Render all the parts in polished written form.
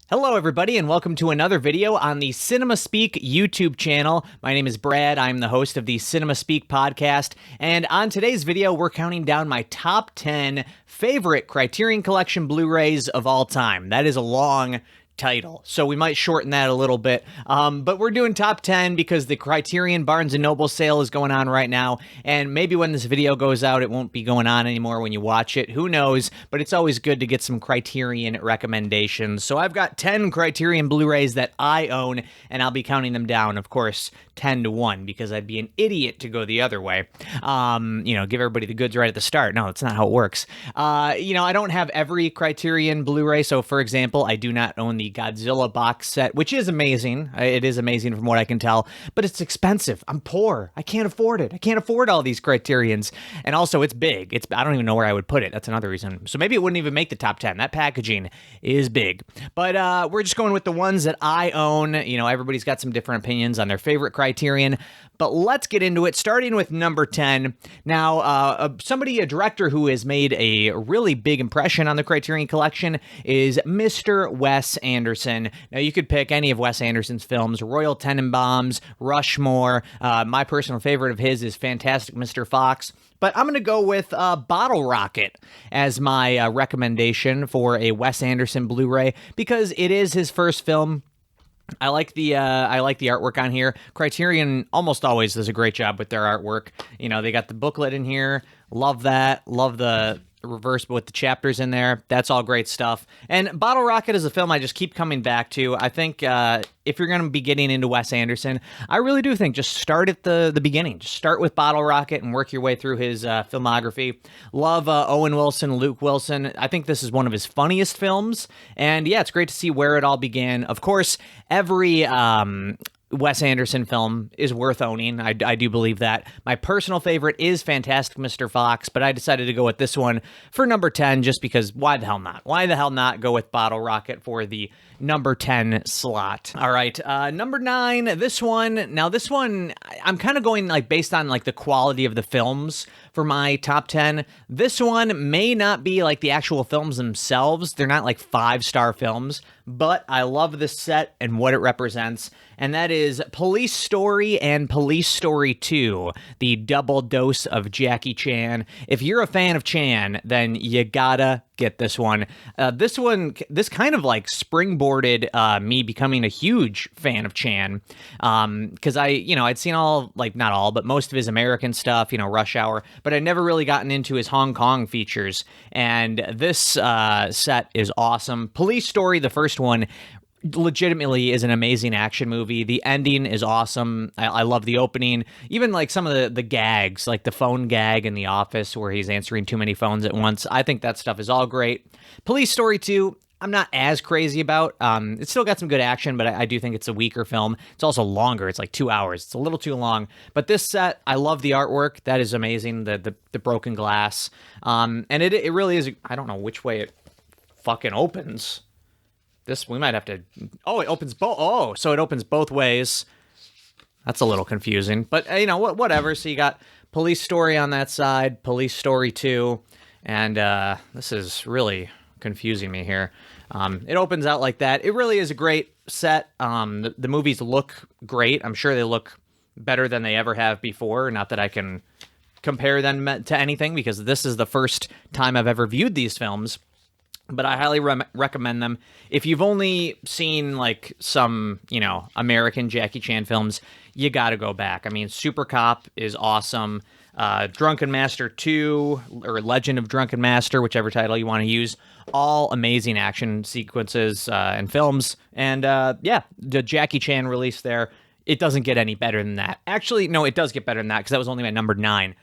Hello everybody and welcome to another video on the Cinema Speak YouTube channel. My name is Brad, I'm the host of the Cinema Speak podcast, and on today's video we're counting down my top 10 favorite Criterion Collection Blu-rays of all time. That is a long title, so we might shorten that a little bit, but we're doing top 10 because the Criterion Barnes Noble sale is going on right now, and maybe when this video goes out it won't be going on anymore when you watch it, who knows, but it's always good to get some Criterion recommendations. So I've got 10 Criterion Blu-rays that I own, and I'll be counting them down, of course, 10 to 1, because I'd be an idiot to go the other way. Give everybody the goods right at the start. No, that's not how it works. I don't have every Criterion Blu-ray, so for example, I do not own the Godzilla box set, which is amazing. It is amazing from what I can tell, but it's expensive. I'm poor. I can't afford it. I can't afford all these Criterions. And also, it's big. I don't even know where I would put it. That's another reason. So maybe it wouldn't even make the top 10. That packaging is big. But we're just going with the ones that I own. Everybody's got some different opinions on their favorite Criterion, but let's get into it, starting with number 10. Now, a director who has made a really big impression on the Criterion Collection is Mr. Wes Anderson. Now, you could pick any of Wes Anderson's films, Royal Tenenbaums, Rushmore. My personal favorite of his is Fantastic Mr. Fox. But I'm going to go with Bottle Rocket as my recommendation for a Wes Anderson Blu-ray because it is his first film. I like the artwork on here. Criterion almost always does a great job with their artwork. They got the booklet in here. Love that. Love the reverse with the chapters in there. That's all great stuff. And Bottle Rocket is a film I just keep coming back to. I think if you're going to be getting into Wes Anderson, I really do think just start at the beginning. Just start with Bottle Rocket and work your way through his filmography. Love Owen Wilson, Luke Wilson. I think this is one of his funniest films. And yeah, it's great to see where it all began. Of course, every Wes Anderson film is worth owning. I do believe that. My personal favorite is Fantastic Mr. Fox, but I decided to go with this one for number 10 just because why the hell not? Why the hell not go with Bottle Rocket for the number 10 slot? All right, number 9, this one, I'm kind of going based on the quality of the films for my top 10. This one may not be the actual films themselves. They're not 5-star films, but I love the set and what it represents, and that is Police Story and Police Story 2, the double dose of Jackie Chan. If you're a fan of Chan, then you gotta get this one. This kind of springboarded me becoming a huge fan of Chan, because I'd seen all, not all, but most of his American stuff, Rush Hour, but I'd never really gotten into his Hong Kong features, and this set is awesome. Police Story, the first one, legitimately is an amazing action movie. The ending is awesome. I love the opening. Even some of the gags, like the phone gag in The Office where he's answering too many phones at once. I think that stuff is all great. Police Story 2, I'm not as crazy about. It's still got some good action, but I do think it's a weaker film. It's also longer. It's 2 hours. It's a little too long. But this set, I love the artwork. That is amazing. The broken glass. And it really is. I don't know which way it fucking opens. This, we might have to... Oh, it opens both... Oh, so it opens both ways. That's a little confusing. But, whatever. So you got Police Story on that side, Police Story 2, and this is really confusing me here. It opens out like that. It really is a great set. The movies look great. I'm sure they look better than they ever have before. Not that I can compare them to anything, because this is the first time I've ever viewed these films. But I highly recommend them. If you've only seen some, American Jackie Chan films, you got to go back. I mean, Super Cop is awesome. Drunken Master 2 or Legend of Drunken Master, whichever title you want to use, all amazing action sequences and films. And the Jackie Chan release there, it doesn't get any better than that. Actually, no, it does get better than that because that was only my number 9.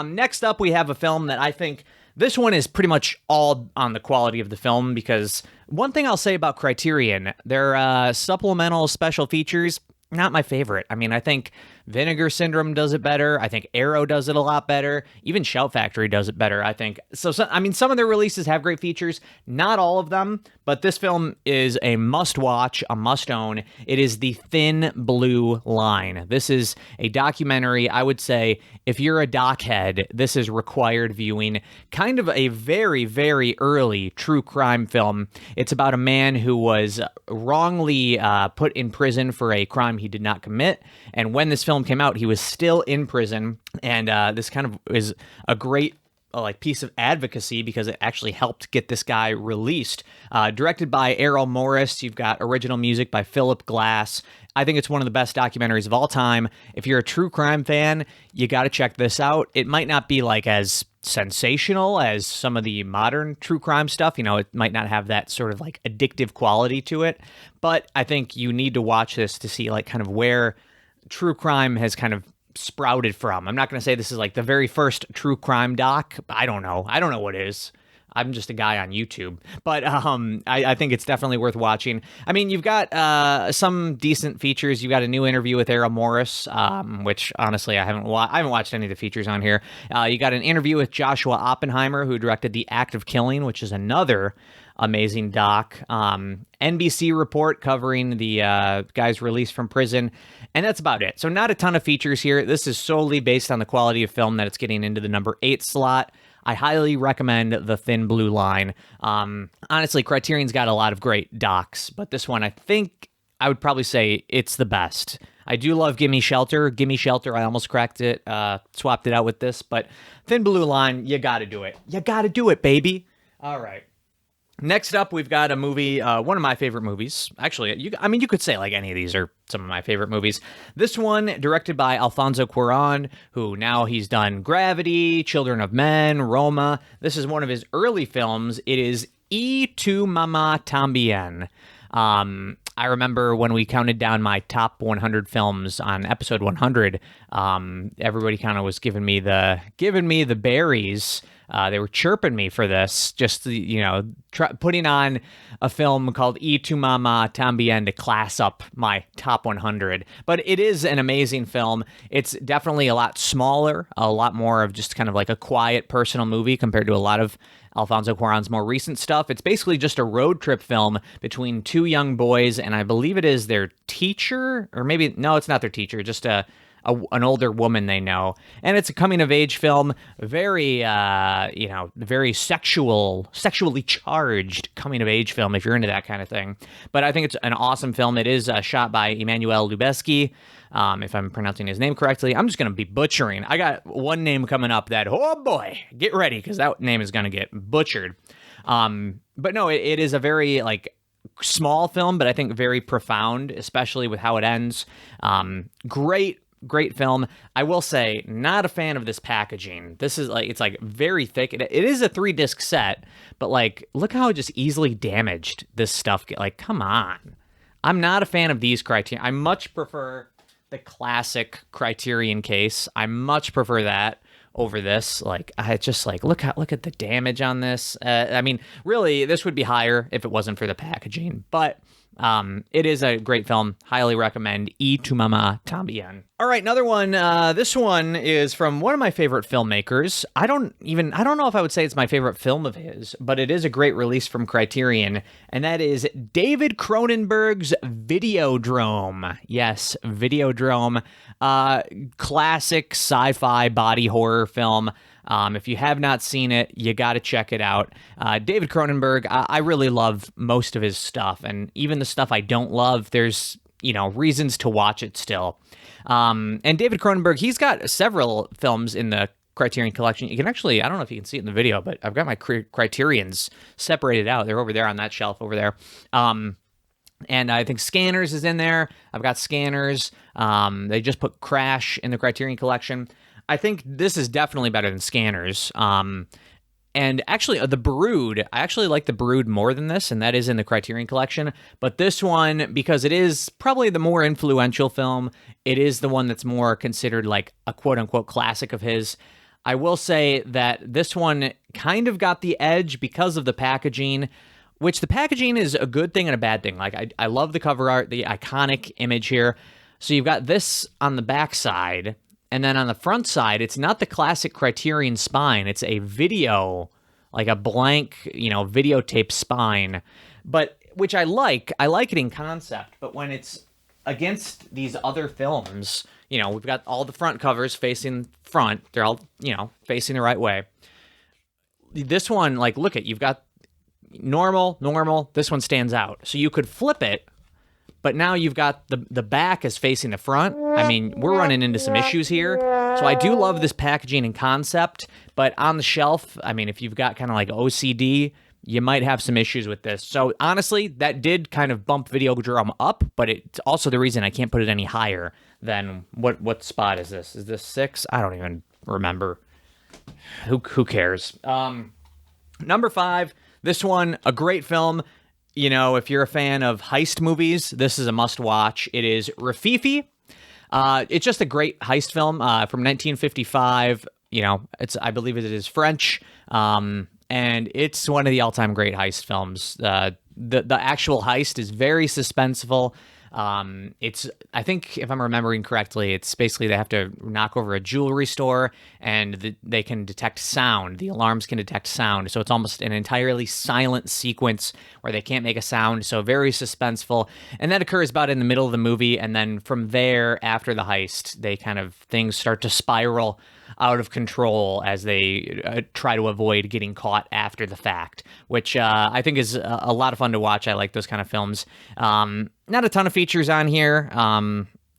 Next up, we have a film that I think... This one is pretty much all on the quality of the film, because one thing I'll say about Criterion, their supplemental special features, not my favorite. I mean, I think Vinegar Syndrome does it better. I think Arrow does it a lot better. Even Shout Factory does it better, I think. So I mean, some of their releases have great features. Not all of them, but this film is a must-watch, a must-own. It is The Thin Blue Line. This is a documentary. I would say if you're a doc head, this is required viewing. Kind of a very, very early true crime film. It's about a man who was wrongly put in prison for a crime he did not commit. And when this film came out, he was still in prison. And this kind of is a great piece of advocacy because it actually helped get this guy released. Directed by Errol Morris. You've got original music by Philip Glass. I think it's one of the best documentaries of all time. If you're a true crime fan, you got to check this out. It might not be like as sensational as some of the modern true crime stuff. You know, it might not have that sort of like addictive quality to it, but I think you need to watch this to see like kind of where true crime has kind of sprouted from. I'm not going to say this is like the very first true crime doc. I don't know what is. I'm just a guy on YouTube, but I think it's definitely worth watching. I mean, you've got some decent features. You've got a new interview with Errol Morris, which honestly I haven't watched any of the features on here. You got an interview with Joshua Oppenheimer, who directed The Act of Killing, which is another amazing doc. NBC report covering the guy's release from prison, and that's about it. So not a ton of features here. This is solely based on the quality of film that it's getting into the number 8 slot. I highly recommend The Thin Blue Line. Honestly, Criterion's got a lot of great docs, but this one, I think I would probably say it's the best. I do love Gimme Shelter. Gimme Shelter, I almost cracked it, swapped it out with this, but Thin Blue Line, you gotta do it. You gotta do it, baby. All right. Next up, we've got a movie, one of my favorite movies. Actually, you could say like any of these are some of my favorite movies. This one, directed by Alfonso Cuarón, who now he's done Gravity, Children of Men, Roma. This is one of his early films. It is Y tu mamá también. I remember when we counted down my top 100 films on episode 100, everybody kind of was giving me the berries. They were chirping me for this, just, putting on a film called Y tu mamá también to class up my top 100. But it is an amazing film. It's definitely a lot smaller, a lot more of just kind of like a quiet personal movie compared to a lot of Alfonso Cuarón's more recent stuff. It's basically just a road trip film between two young boys, and I believe it is their teacher, or maybe, no, it's not their teacher, just an older woman they know. And it's a coming-of-age film, very, very sexually charged coming-of-age film, if you're into that kind of thing. But I think it's an awesome film. It is shot by Emmanuel Lubezki, if I'm pronouncing his name correctly. I'm just going to be butchering. I got one name coming up that, oh boy, get ready, because that name is going to get butchered. But no, it is a very, small film, but I think very profound, especially with how it ends. Great film. I will say, not a fan of this packaging. This is it's very thick. It is a 3-disc set, but look how just easily damaged this stuff get. Come on. I'm not a fan of these Criterion. I much prefer the classic Criterion case. I much prefer that over this. I just look at the damage on this. I mean, really, this would be higher if it wasn't for the packaging, but it is a great film. Highly recommend Y tu mamá también. All right, another one. This one is from one of my favorite filmmakers. I don't know if I would say it's my favorite film of his, but it is a great release from Criterion, and that is David Cronenberg's Videodrome. Yes, Videodrome. Classic sci-fi body horror film. If you have not seen it, you got to check it out. David Cronenberg, I really love most of his stuff, and even the stuff I don't love, there's, reasons to watch it still. And David Cronenberg, he's got several films in the Criterion collection. You can actually, I don't know if you can see it in the video, but I've got my Criterions separated out. They're over there on that shelf over there. And I think Scanners is in there. I've got Scanners. They just put Crash in the Criterion collection. I think this is definitely better than Scanners. And actually, The Brood, I actually like The Brood more than this, and that is in the Criterion collection. But this one, because it is probably the more influential film, it is the one that's more considered like a quote-unquote classic of his. I will say that this one kind of got the edge because of the packaging, which the packaging is a good thing and a bad thing. I love the cover art, the iconic image here. So you've got this on the back side, and then on the front side, it's not the classic Criterion spine. It's a video, like a blank, videotape spine, but which I like. I like it in concept, but when it's against these other films, we've got all the front covers facing front. They're all, facing the right way. This one, look at, you've got normal. This one stands out. So you could flip it, but now you've got the back is facing the front. I mean, we're running into some issues here. So I do love this packaging and concept, but on the shelf, I mean, if you've got kind of like OCD, you might have some issues with this. So honestly, that did kind of bump Videodrome up, but it's also the reason I can't put it any higher than what spot is this? Is this 6? I don't even remember. Who cares? Number 5, this one, a great film. If you're a fan of heist movies, this is a must-watch. It is Refifi. It's just a great heist film from 1955. I believe it is French. And it's one of the all-time great heist films. The actual heist is very suspenseful. I think if I'm remembering correctly, it's basically they have to knock over a jewelry store, and they can detect sound. The alarms can detect sound. So it's almost an entirely silent sequence where they can't make a sound. So very suspenseful. And that occurs about in the middle of the movie. And then from there, after the heist, things start to spiral out of control as they try to avoid getting caught after the fact, which I think is a lot of fun to watch. I like those kind of films. Not a ton of features on here,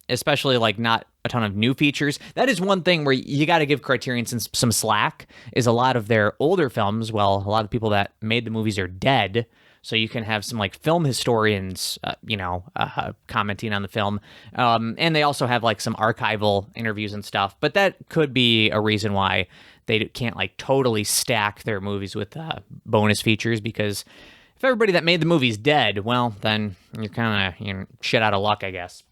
especially not a ton of new features. That is one thing where you got to give Criterion some slack, is a lot of their older films. Well, a lot of people that made the movies are dead. So you can have some film historians, commenting on the film. And they also have some archival interviews and stuff. But that could be a reason why they can't totally stack their movies with bonus features, because if everybody that made the movie's dead, well, then you're kind of shit out of luck, I guess.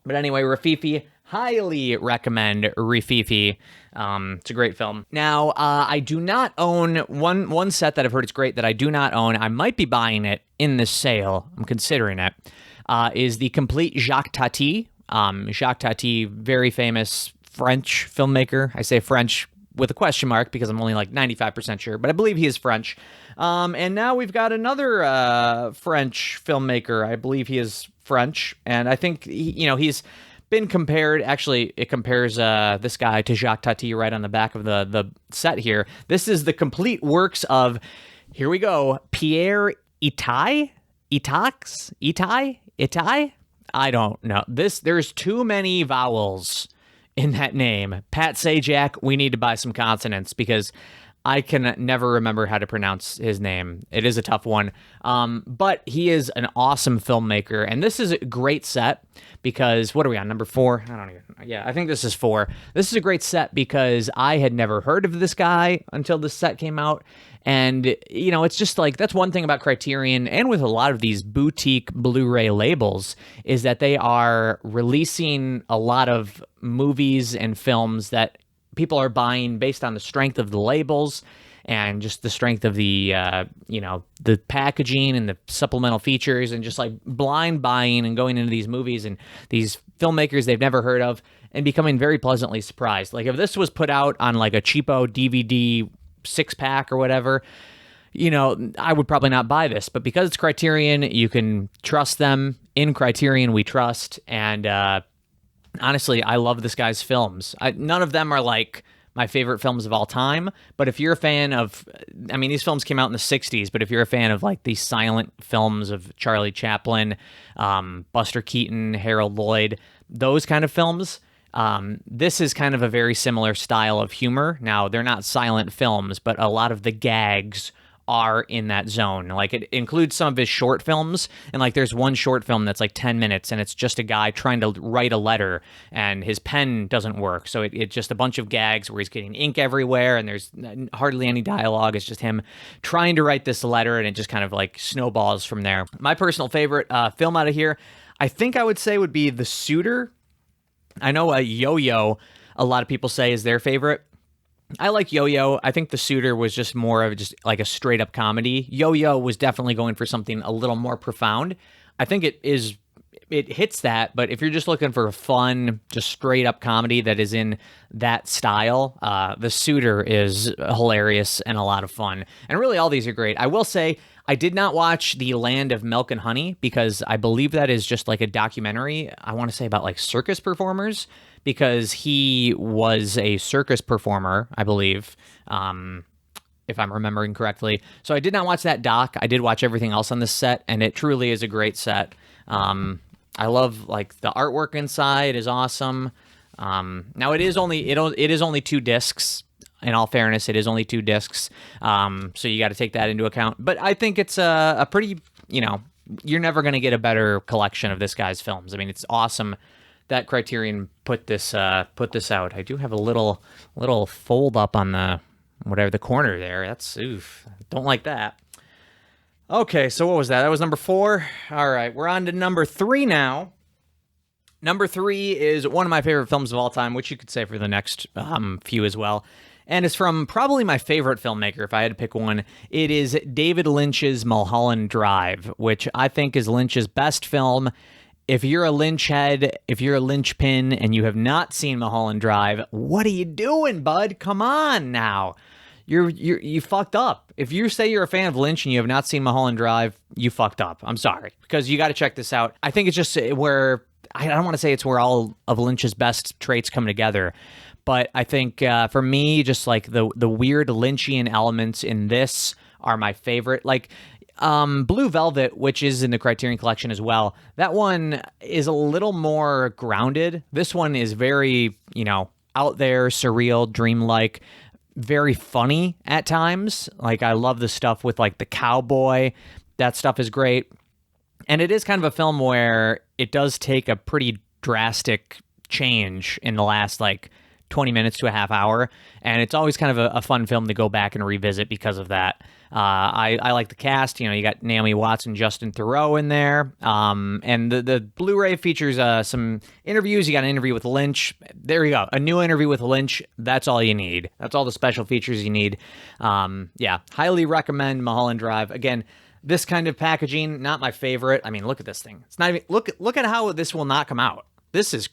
But anyway, Refifi, highly recommend Refifi. It's a great film. Now, I do not own one set that I've heard is great that I do not own. I might be buying it in this sale. I'm considering it. Is the complete Jacques Tati. Jacques Tati, very famous French filmmaker. I say French with a question mark because I'm only 95% sure, but I believe he is French. And now we've got another French filmmaker. I believe he is French, and I think he's been compared. Actually, it compares this guy to Jacques Tati right on the back of the set here. This is the complete works of, here we go, Pierre Itai? I don't know. There's too many vowels in that name. Pat Sajak, we need to buy some consonants because I can never remember how to pronounce his name. It is a tough one. But he is an awesome filmmaker. And this is a great set because, what are we on, number 4? I think this is 4. This is a great set because I had never heard of this guy until this set came out. And, it's just that's one thing about Criterion and with a lot of these boutique Blu-ray labels is that they are releasing a lot of movies and films that people are buying based on the strength of the labels and just the strength of the, the packaging and the supplemental features, and just blind buying and going into these movies and these filmmakers they've never heard of and becoming very pleasantly surprised. If this was put out on a cheapo DVD 6-pack or whatever, I would probably not buy this. But because it's Criterion, you can trust them. In Criterion, we trust. And, honestly, I love this guy's films. None of them are my favorite films of all time, but if you're a fan of, these films came out in the 60s, but if you're a fan of these silent films of Charlie Chaplin, Buster Keaton, Harold Lloyd, those kind of films, this is kind of a very similar style of humor. Now, they're not silent films, but a lot of the gags are in that zone. It includes some of his short films, and there's one short film that's 10 minutes, and it's just a guy trying to write a letter, and his pen doesn't work, so it's just a bunch of gags where he's getting ink everywhere, and there's hardly any dialogue. It's just him trying to write this letter, and it just kind of snowballs from there. My personal favorite film out of here, I think I would say would be The Suitor. I know Yo-Yo, a lot of people say is their favorite. I like Yo-Yo. I think The Suitor was just more of just a straight up comedy. Yo-Yo was definitely going for something a little more profound. I think it is it hits that. But if you're just looking for a fun, just straight up comedy that is in that style, The Suitor is hilarious and a lot of fun. And really, all these are great. I will say, I did not watch The Land of Milk and Honey because I believe that is just like a documentary, I want to say about like circus performers, because he was a circus performer, I believe, if I'm remembering correctly. So I did not watch that doc. I did watch everything else on this set, and it truly is a great set. I love like the artwork inside is awesome. Now it is only 2 discs. In all fairness, it is only 2 discs, so you got to take that into account. But I think it's a pretty, you're never going to get a better collection of this guy's films. I mean, it's awesome that Criterion put this out. I do have a little fold up on the corner there. That's oof. Don't like that. Okay, so what was that? That was number 4. All right, we're on to number 3 now. Number 3 is one of my favorite films of all time, which you could say for the next few as well. And it's from probably my favorite filmmaker, if I had to pick one. It is David Lynch's Mulholland Drive, which I think is Lynch's best film. If you're a Lynch head, if you're a Lynchpin, and you have not seen Mulholland Drive, what are you doing, bud? Come on now. You fucked up. If you say you're a fan of Lynch and you have not seen Mulholland Drive, you fucked up. I'm sorry, because you got to check this out. I think it's just where, I don't want to say it's where all of Lynch's best traits come together, but I think for me, just like the weird Lynchian elements in this are my favorite. Like Blue Velvet, which is in the Criterion Collection as well, that one is a little more grounded. This one is very, out there, surreal, dreamlike, very funny at times. Like I love the stuff with like the cowboy. That stuff is great. And it is kind of a film where it does take a pretty drastic change in the last like 20 minutes to a half hour. And it's always kind of a fun film to go back and revisit because of that. I like the cast. You got Naomi Watts and Justin Theroux in there. And the Blu-ray features some interviews. You got an interview with Lynch. There you go. A new interview with Lynch. That's all you need. That's all the special features you need. Yeah, highly recommend Mulholland Drive. Again, this kind of packaging, not my favorite. I mean, look at this thing. It's not even, look at how this will not come out. This is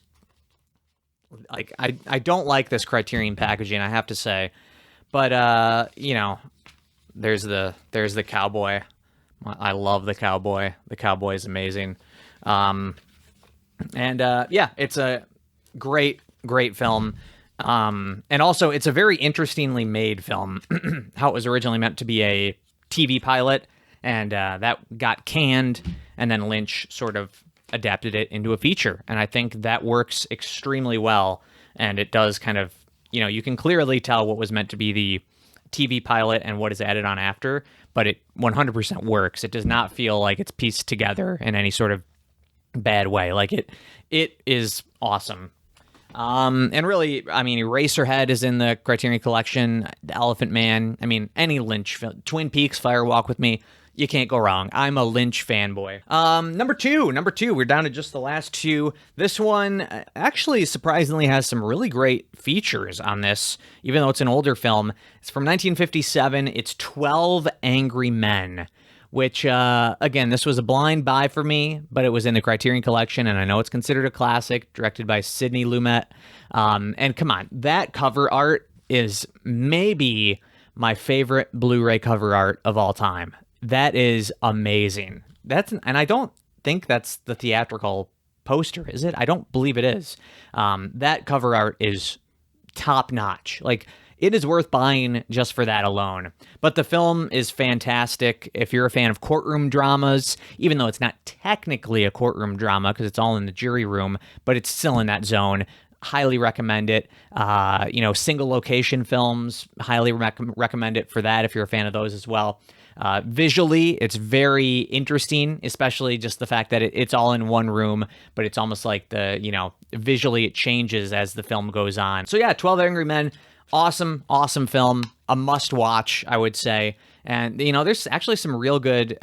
like, I don't like this Criterion packaging, I have to say. But there's the cowboy. I love the cowboy. The cowboy is amazing. Yeah, it's a great film. And also it's a very interestingly made film. How it was originally meant to be a TV pilot, and that got canned, and then Lynch sort of adapted it into a feature. And I think that works extremely well. And it does kind of, you can clearly tell what was meant to be the TV pilot and what is added on after, but it 100% works. It does not feel like it's pieced together in any sort of bad way. Like it is awesome. And really, I mean, Eraserhead is in the Criterion Collection, The Elephant Man. I mean, any Lynch film, Twin Peaks, Fire Walk with Me, you can't go wrong. I'm a Lynch fanboy. Number two, we're down to just the last 2. This one actually surprisingly has some really great features on this, even though it's an older film. It's from 1957. It's 12 Angry Men, which, again, this was a blind buy for me, but it was in the Criterion Collection, and I know it's considered a classic, directed by Sidney Lumet. And come on, that cover art is maybe my favorite Blu-ray cover art of all time. That is amazing. And I don't think that's the theatrical poster, is it? I don't believe it is. That cover art is top notch. Like, it is worth buying just for that alone. But the film is fantastic. If you're a fan of courtroom dramas, even though it's not technically a courtroom drama because it's all in the jury room, but it's still in that zone, highly recommend it. Single location films, highly recommend it for that if you're a fan of those as well. Visually, it's very interesting, especially just the fact that it's all in one room, but it's almost like visually it changes as the film goes on. So yeah, 12 Angry Men, awesome film, a must watch, I would say. And, there's actually some real good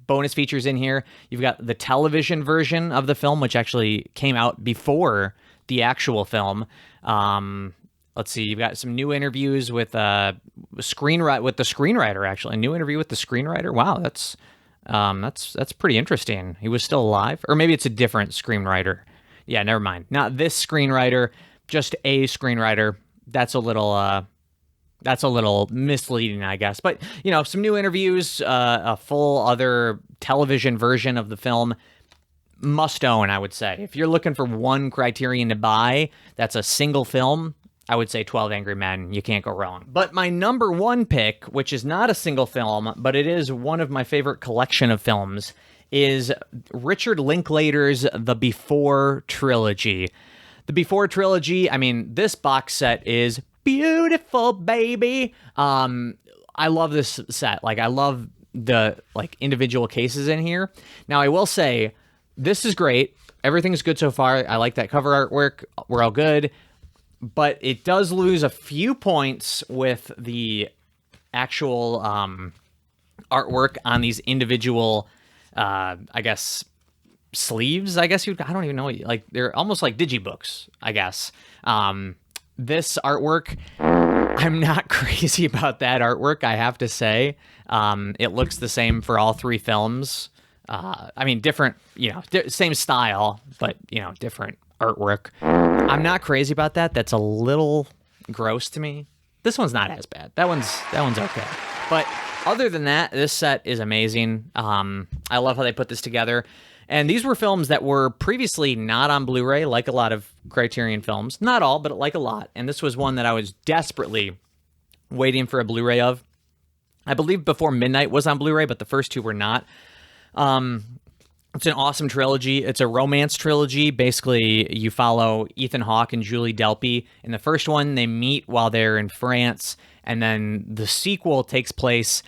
bonus features in here. You've got the television version of the film, which actually came out before the actual film. Let's see, you've got some new interviews with the screenwriter, actually. A new interview with the screenwriter. Wow, that's That's pretty interesting. He was still alive, or maybe it's a different screenwriter. Yeah, never mind. Not this screenwriter, just a screenwriter. That's a little misleading, I guess. But, some new interviews, a full other television version of the film. Must own, I would say. If you're looking for one Criterion to buy, that's a single film, I would say 12 Angry Men. You can't go wrong. But my number one pick, which is not a single film, but it is one of my favorite collection of films, is Richard Linklater's The Before Trilogy. The Before Trilogy, I mean, this box set is beautiful, baby. I love this set. Like, I love the individual cases in here. Now, I will say, this is great. Everything's good so far. I like that cover artwork. We're all good. But it does lose a few points with the actual artwork on these individual, I guess, sleeves. I guess I don't even know. Like, they're almost like digibooks, I guess. This artwork, I'm not crazy about that artwork, I have to say. It looks the same for all three films. I mean, different, same style, but, different artwork. I'm not crazy about that. That's a little gross to me. This one's not as bad. That one's okay. But other than that, this set is amazing. I love how they put this together. And these were films that were previously not on Blu-ray, like a lot of Criterion films. Not all, but like a lot. And this was one that I was desperately waiting for a Blu-ray of. I believe Before Midnight was on Blu-ray, but the first two were not. It's an awesome trilogy. It's a romance trilogy. Basically, you follow Ethan Hawke and Julie Delpy. In the first one, they meet while they're in France, and then the sequel takes place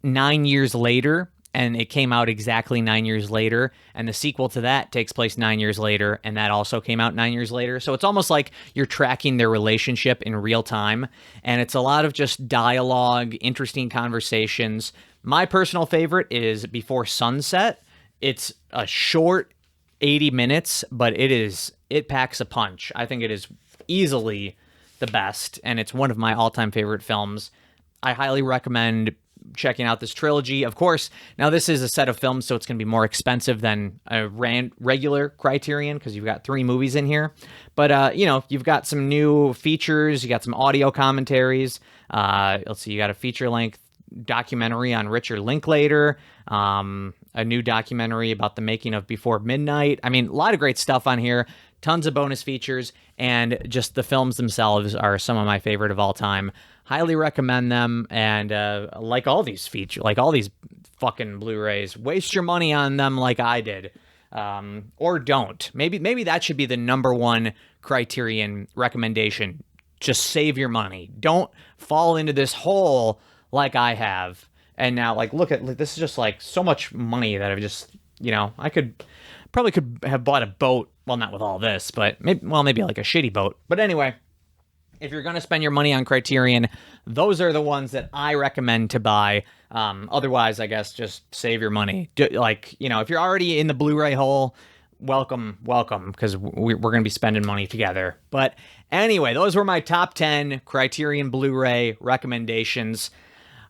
9 years later, and it came out exactly 9 years later, and the sequel to that takes place 9 years later, and that also came out 9 years later. So it's almost like you're tracking their relationship in real time, and it's a lot of just dialogue, interesting conversations. My personal favorite is Before Sunset. It's a short 80 minutes, but it packs a punch. I think it is easily the best, and it's one of my all-time favorite films. I highly recommend checking out this trilogy. Of course, now this is a set of films, so it's going to be more expensive than a regular Criterion because you've got 3 movies in here. But, you've got some new features. You got some audio commentaries. Let's see, you got a feature-length documentary on Richard Linklater, a new documentary about the making of Before Midnight. I mean, a lot of great stuff on here, tons of bonus features, and just the films themselves are some of my favorite of all time. Highly recommend them, and like all these fucking Blu-rays, waste your money on them like I did, or don't. Maybe that should be the number one Criterion recommendation. Just save your money. Don't fall into this hole like I have. And now, look, this is just so much money that I've just, I probably could have bought a boat. Well, not with all this, but maybe like a shitty boat. But anyway, if you're going to spend your money on Criterion, those are the ones that I recommend to buy. Otherwise, I guess just save your money. If you're already in the Blu-ray hole, welcome, because we're going to be spending money together. But anyway, those were my top 10 Criterion Blu-ray recommendations.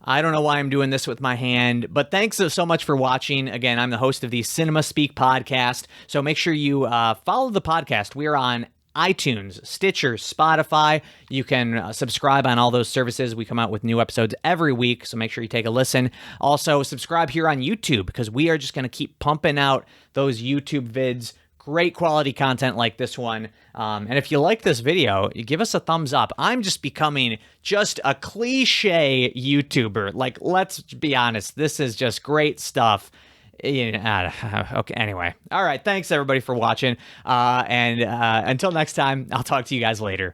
I don't know why I'm doing this with my hand, but thanks so much for watching. Again, I'm the host of the Cinema Speak podcast, so make sure you follow the podcast. We are on iTunes, Stitcher, Spotify. You can subscribe on all those services. We come out with new episodes every week, so make sure you take a listen. Also, subscribe here on YouTube, because we are just going to keep pumping out those YouTube vids. Great quality content like this one. And if you like this video, give us a thumbs up. I'm just becoming just a cliche YouTuber. Let's be honest. This is just great stuff. Okay, anyway. All right, thanks everybody for watching. And until next time, I'll talk to you guys later.